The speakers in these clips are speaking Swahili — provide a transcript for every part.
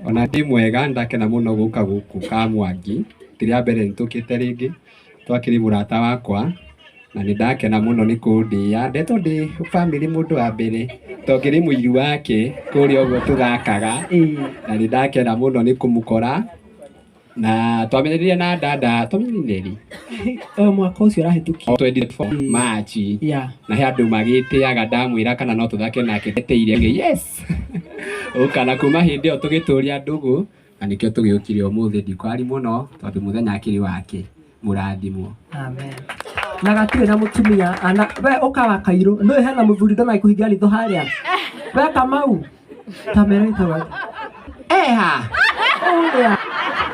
ona ndi mwega ndakena muno guka guku Kamwangi tiria mbere ntukite ringi twakiri murata wakwa na ni ndakena muno ni kundia ndeto ndi family mundu wa mbere tongiri muiri wake kuri ogwo tugakaga na ni ndakena muno ni kumukora na twamenyire na dada twamenyire mwaka ucio rahituki 24 March na he andu magitiaga ndamwira kana no tuthake nake teteire yes ukana kuma hindi yo tugituria ndugu na nikio tugiukire umuthi ndikwari muno tondu muthenya akiri wake murathimwo amen na gatire na mutumia ana we ukawa Kairu no hena muthuri ndona ikuhingia ritho haria we Kamau kamera itawa eha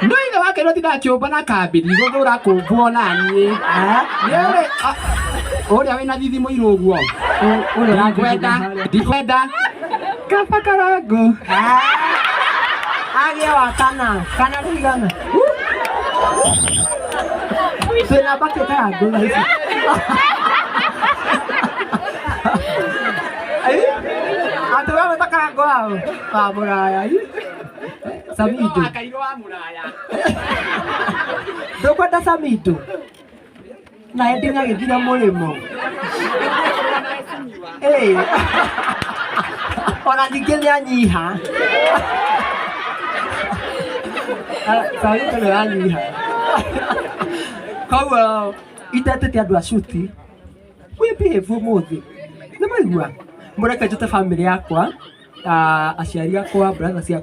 no ile wake no tinda kiumba na kabiri guthura kumbwo nani yore uri awina thithi muiru uguo uri ndikwenda kapa karago agia wakana kana rigana sena baketa karago na hizi atuwa mtaka karago kwa muraya Samido Kairu wa muraya ndukwenda Samido na endinga githira murimo ona ningĩ nĩ anyiha Samido nĩ anyiha koguo itetete andũ a cuti wĩbehave ũmũthĩ nĩ maigua mũreke njũte bamĩrĩ yakwa aciari akwa brother cia